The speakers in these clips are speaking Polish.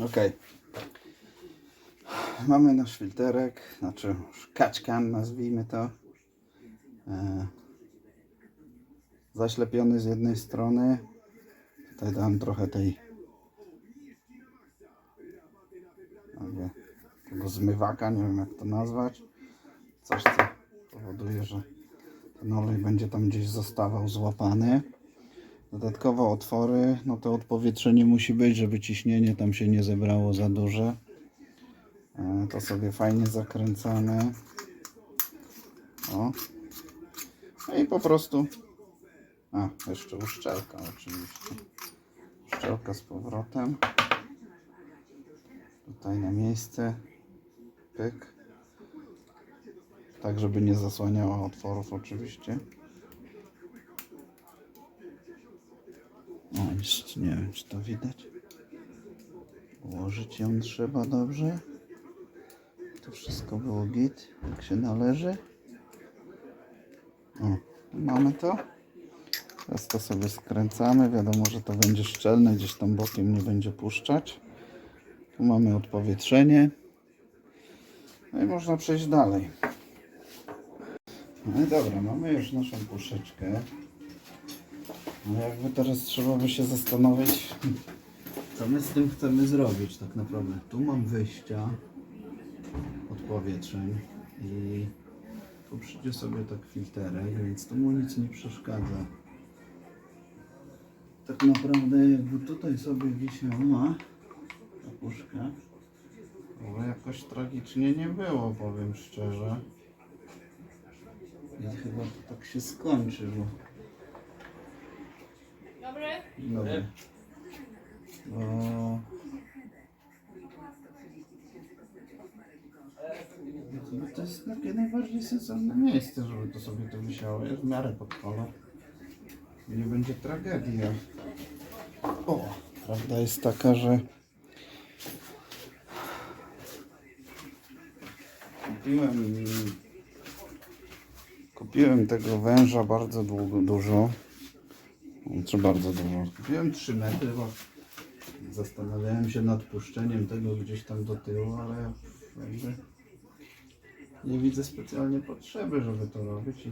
Ok. Mamy nasz filterek, znaczy kaczkan nazwijmy to. Zaślepiony z jednej strony. Tutaj dam trochę tej tego zmywaka, nie wiem jak to nazwać. Coś co powoduje, że ten olej będzie tam gdzieś zostawał złapany. Dodatkowo otwory, no to odpowietrzenie musi być, żeby ciśnienie tam się nie zebrało za duże. To sobie fajnie zakręcane. O. No i po prostu. Jeszcze uszczelka oczywiście. Uszczelka z powrotem. Tutaj na miejsce. Pyk. Tak, żeby nie zasłaniała otworów oczywiście. O, jeszcze nie wiem, czy to widać. Ułożyć ją trzeba dobrze. To wszystko było git, jak się należy. O, mamy to. Teraz to sobie skręcamy. Wiadomo, że to będzie szczelne, gdzieś tam bokiem nie będzie puszczać. Tu mamy odpowietrzenie. No i można przejść dalej. No i dobra, mamy już naszą puszeczkę. No jakby teraz trzeba by się zastanowić, co my z tym chcemy zrobić tak naprawdę. Tu mam wyjścia od powietrzeń i tu przyjdzie sobie tak filterek, więc tu mu nic nie przeszkadza. Tak naprawdę jakby tutaj sobie wisiała ta puszka, to jakoś tragicznie nie było, powiem szczerze. I chyba to tak się skończy, bo... Dobry. Bo... To jest takie najbardziej sensowne miejsce, żeby to sobie tu wisiało. Jest w miarę pod kolor. Nie będzie tragedia. O, prawda jest taka, że kupiłem tego węża bardzo dużo. Znaczy bardzo dużo. Kupiłem 3 metry, bo zastanawiałem się nad puszczeniem tego gdzieś tam do tyłu, ale jakby nie widzę specjalnie potrzeby, żeby to robić i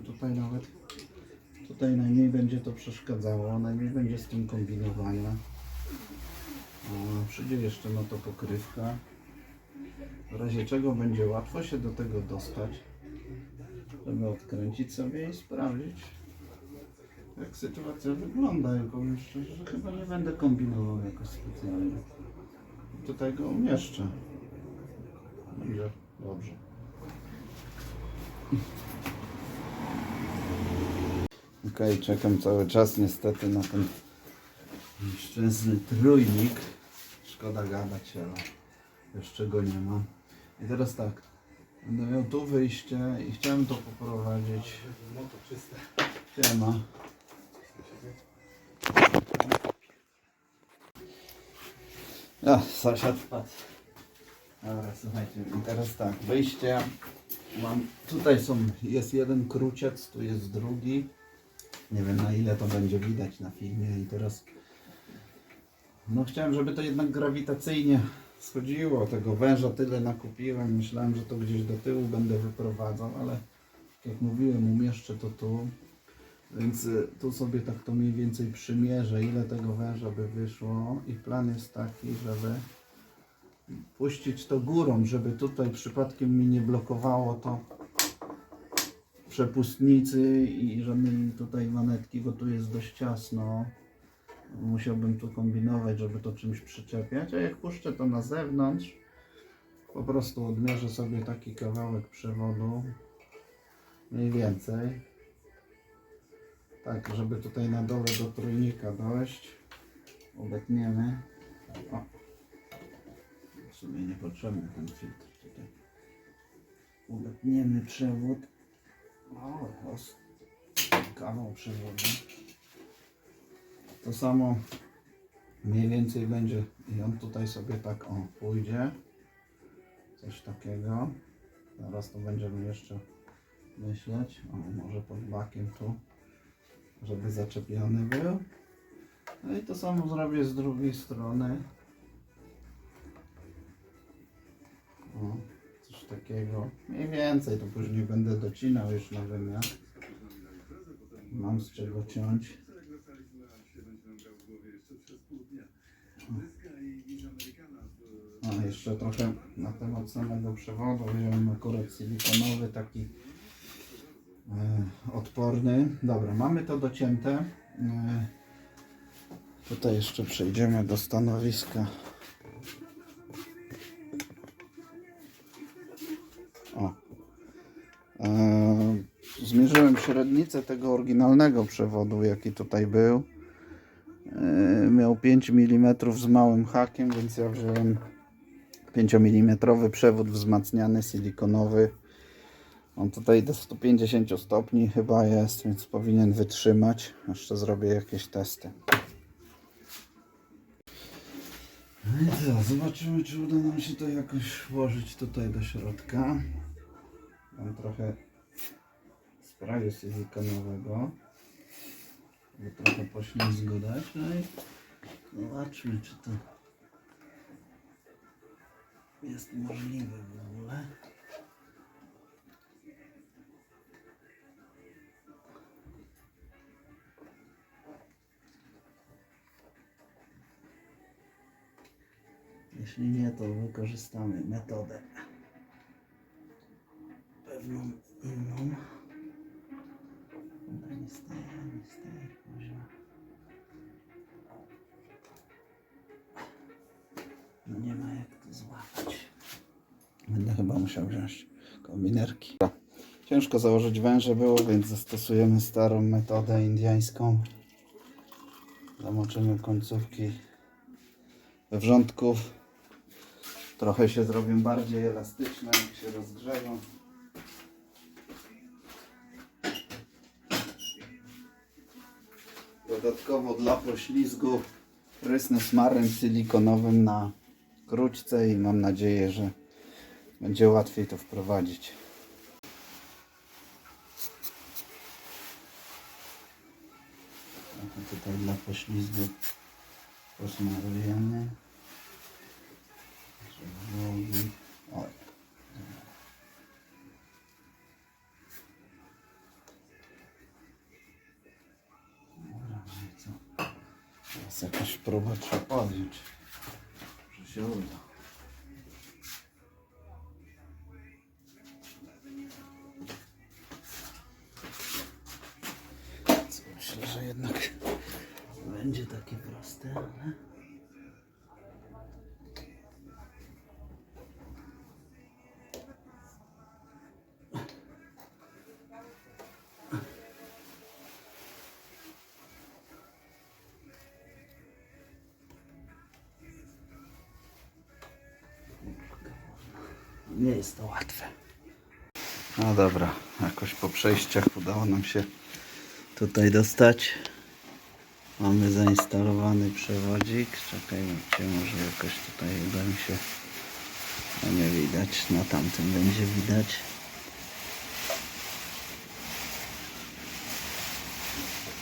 tutaj najmniej będzie to przeszkadzało, najmniej będzie z tym kombinowania. Przyjdzie jeszcze na to pokrywka, w razie czego będzie łatwo się do tego dostać, żeby odkręcić sobie i sprawdzić, jak sytuacja wygląda. I powiem szczerze, że chyba nie będę kombinował jakoś specjalnie. Tutaj go umieszczę. Będzie dobrze. Ok, czekam cały czas niestety na ten nieszczęsny trójnik. Szkoda gadać, ale jeszcze go nie ma. I teraz tak, będę miał tu wyjście i chciałem to poprowadzić. Siema. Sąsiad wpadł. Dobra, słuchajcie, i teraz tak, wyjście mam, tutaj jest jeden kruciec, tu jest drugi. Nie wiem na ile to będzie widać na filmie i teraz no chciałem, żeby to jednak grawitacyjnie schodziło. Tego węża tyle nakupiłem, myślałem, że to gdzieś do tyłu będę wyprowadzał, ale jak mówiłem, umieszczę to tu. Więc tu sobie tak to mniej więcej przymierzę, ile tego węża by wyszło i plan jest taki, żeby puścić to górą, żeby tutaj przypadkiem mi nie blokowało to przepustnicy i żadnej tutaj manetki, bo tu jest dość ciasno. Musiałbym tu kombinować, żeby to czymś przyczepiać, a jak puszczę to na zewnątrz, po prostu odmierzę sobie taki kawałek przewodu, mniej więcej, tak, żeby tutaj na dole do trójnika dojść, obetniemy. O, w sumie niepotrzebny ten filtr tutaj. Obetniemy przewód. O, kawał przewodu. To samo mniej więcej będzie i on tutaj sobie tak pójdzie. Coś takiego. Zaraz to będziemy jeszcze myśleć. Może pod bakiem tu, żeby zaczepiony był. No i to samo zrobię z drugiej strony. takiego. Mniej więcej, to później będę docinał już na wymiar. Mam z czego ciąć. A jeszcze trochę na temat samego przewodu. Wziąłem akurat silikonowy, taki odporny. Dobra, mamy to docięte. Tutaj jeszcze przejdziemy do stanowiska. O. Zmierzyłem średnicę tego oryginalnego przewodu, jaki tutaj był. Miał 5 mm z małym hakiem, więc ja wziąłem 5 mm przewód wzmacniany, silikonowy. On tutaj do 150 stopni chyba jest, więc powinien wytrzymać. Jeszcze zrobię jakieś testy. No i co, zobaczymy, czy uda nam się to jakoś włożyć tutaj do środka. Mam trochę sprayu silikonowego, żeby trochę poślizgu dać. No i zobaczmy, czy to jest możliwe w ogóle. Jeśli nie, to wykorzystamy metodę pewną inną. No nie staje poziom. No nie ma jak to złapać. Będę chyba musiał wziąć kombinerki. Ciężko założyć węże było, więc zastosujemy starą metodę indyjską. Zamoczymy końcówki we wrzątku. Trochę się zrobią bardziej elastyczne, jak się rozgrzeją. Dodatkowo dla poślizgu prysnę smarem silikonowym na krućce i mam nadzieję, że będzie łatwiej to wprowadzić. Trochę tutaj dla poślizgu posmarujemy. Oj. Dobra, no i co? Teraz jakaś próba trzeba podjąć, że się uda. Co, myślę, że jednak będzie takie proste, ale... Nie jest to łatwe. No dobra, jakoś po przejściach udało nam się tutaj dostać. Mamy zainstalowany przewodzik. Czekajmy, może jakoś tutaj uda mi się. No nie widać, na tamtym będzie widać.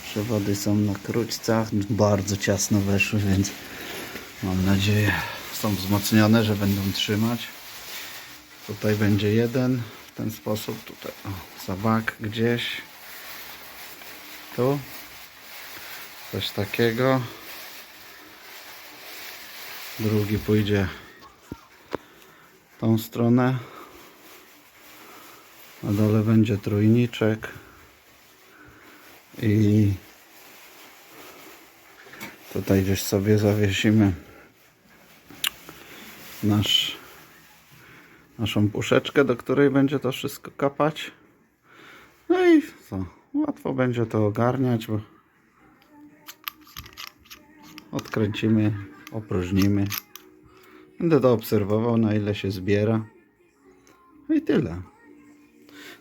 Przewody są na krućcach, bardzo ciasno weszły, więc mam nadzieję, są wzmocnione, że będą trzymać. Tutaj będzie jeden w ten sposób, tutaj za bak gdzieś, tu coś takiego, drugi pójdzie w tą stronę, na dole będzie trójniczek i tutaj gdzieś sobie zawiesimy naszą puszeczkę, do której będzie to wszystko kapać. No i co? Łatwo będzie to ogarniać, bo odkręcimy, opróżnimy. Będę to obserwował, na ile się zbiera. No i tyle.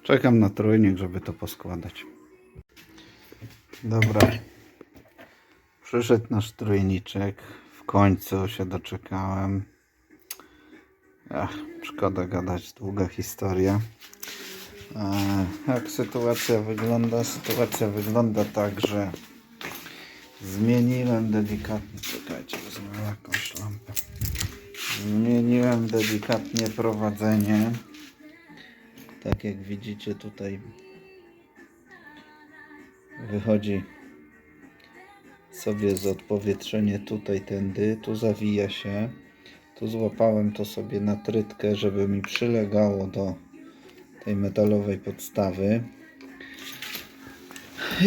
Czekam na trójnik, żeby to poskładać. Dobra. Przyszedł nasz trójniczek. W końcu się doczekałem. Szkoda gadać, długa historia. Jak sytuacja wygląda? Sytuacja wygląda tak, że zmieniłem delikatnie, czekajcie, wezmę jakąś lampę. Zmieniłem delikatnie prowadzenie tak jak widzicie tutaj wychodzi sobie z odpowietrzenie tutaj tędy, tu zawija się, tu złapałem to sobie na trytkę, żeby mi przylegało do tej metalowej podstawy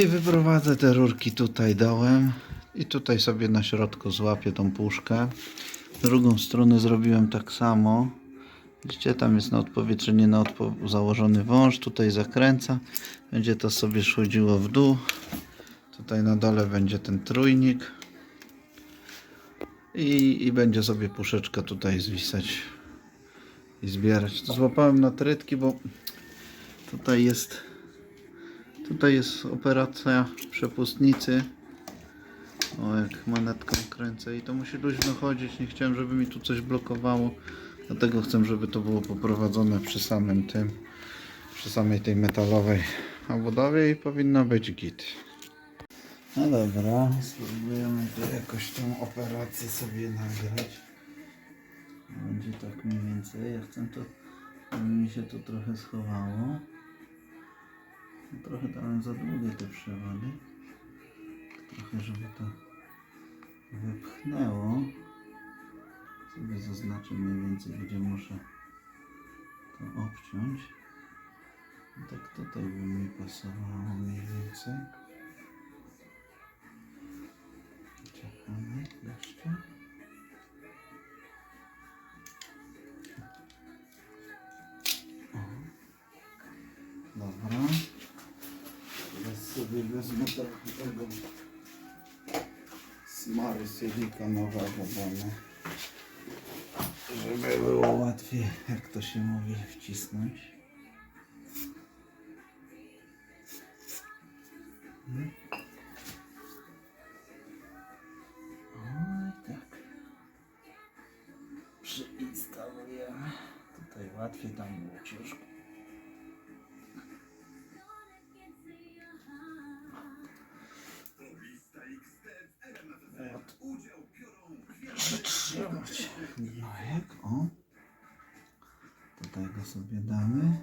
i wyprowadzę te rurki tutaj dołem i tutaj sobie na środku złapię tą puszkę. Drugą stronę zrobiłem tak samo. Widzicie, tam jest na odpowietrzenie założony wąż, tutaj zakręca, będzie to sobie szłodziło w dół. Tutaj na dole będzie ten trójnik i będzie sobie puszeczka tutaj zwisać i zbierać. To złapałem na trytki, bo tutaj jest operacja przepustnicy. O, jak manetką kręcę i to musi luźno chodzić. Nie chciałem, żeby mi tu coś blokowało, dlatego chcę, żeby to było poprowadzone przy samej tej metalowej obudowie i powinno być git. No dobra, spróbujemy tu jakoś tą operację sobie nagrać. Będzie tak mniej więcej. Ja chcę to, żeby mi się to trochę schowało. Trochę dałem za długie te przewody. Trochę, żeby to wypchnęło. Sobie zaznaczę mniej więcej, gdzie muszę to obciąć. I tak tutaj by mi pasowało mniej więcej. Czekamy jeszcze. O. Dobra. Teraz sobie wezmę trochę tego smary silikonowego, żeby było łatwiej, jak to się mówi, wcisnąć. Tak. Przyinstalujemy. Tutaj łatwiej, tam było ciężko. Przytrzymać gnojek. O. Tutaj go sobie damy.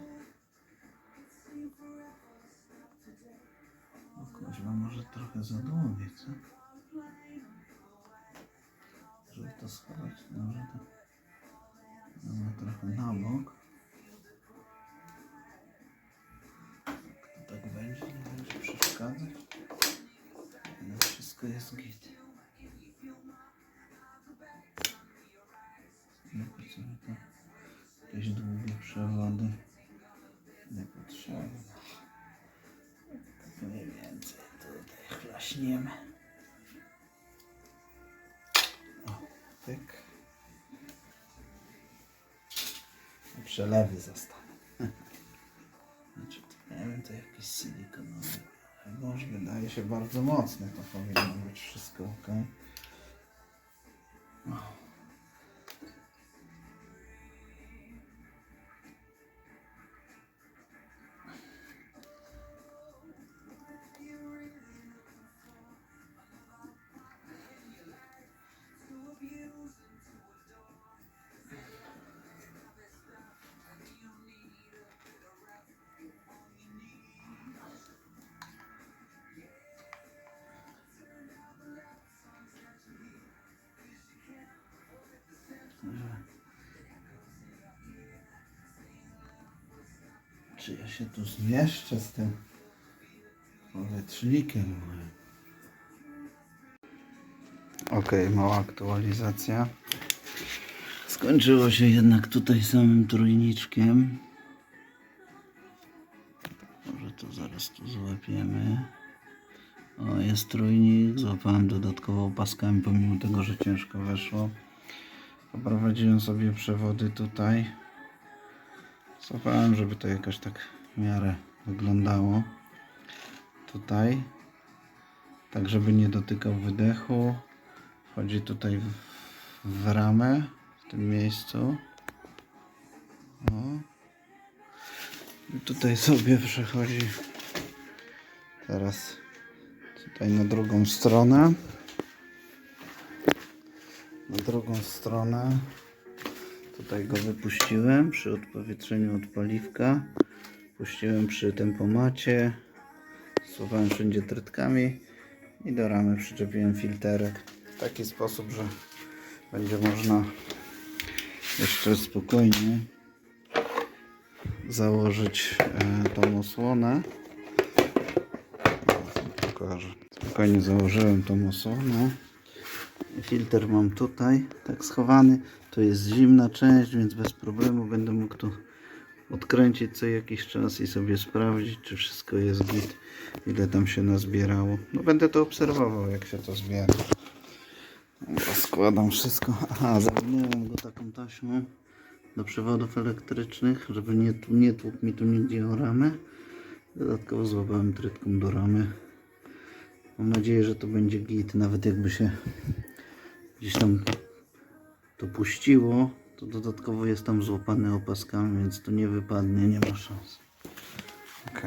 O kuźwa, może trochę za długie, co? Żeby to schować, może to damy trochę na bok. To tak będzie, nie będzie przeszkadzać. Ale wszystko jest git. Jakoś sobie to jakieś długie przewody niepotrzebne. Tak mniej więcej tutaj chlaśniemy. O, tyk. I przelewy zostaną. Znaczy, to nie wiem, to jakiś silikonowy. Wąż wydaje się bardzo mocny, to powinno być wszystko ok. O. Czy ja się tu zmieszczę z tym powietrznikiem? Ok, mała aktualizacja. Skończyło się jednak tutaj samym trójniczkiem. Może to zaraz tu złapiemy. O, jest trójnik. Złapałem dodatkowo opaskami, pomimo tego, że ciężko weszło. Poprowadziłem sobie przewody tutaj. Złapałem, żeby to jakoś tak w miarę wyglądało. Tutaj. Tak, żeby nie dotykał wydechu. Wchodzi tutaj w ramę, w tym miejscu. O. I tutaj sobie przechodzi teraz tutaj na drugą stronę. Na drugą stronę. Tutaj go wypuściłem przy odpowietrzeniu od paliwka. Puściłem przy tempomacie, zsuwałem wszędzie trytkami i do ramy przyczepiłem filterek w taki sposób, że będzie można jeszcze spokojnie założyć tą osłonę. Pokażę. Spokojnie założyłem tą osłonę. Filtr mam tutaj tak schowany. To jest zimna część, więc bez problemu będę mógł tu odkręcić co jakiś czas i sobie sprawdzić, czy wszystko jest git, ile tam się nazbierało. No będę to obserwował, jak się to zbiera. To składam wszystko. Aha, zawinąłem go taką taśmą do przewodów elektrycznych, żeby nie tłukł mi tu nigdzie o ramę. Dodatkowo złapałem trytką do ramy. Mam nadzieję, że to będzie git. Nawet jakby się gdzieś tam to puściło, to dodatkowo jest tam złapane opaskami, więc to nie wypadnie, nie ma szans. Ok.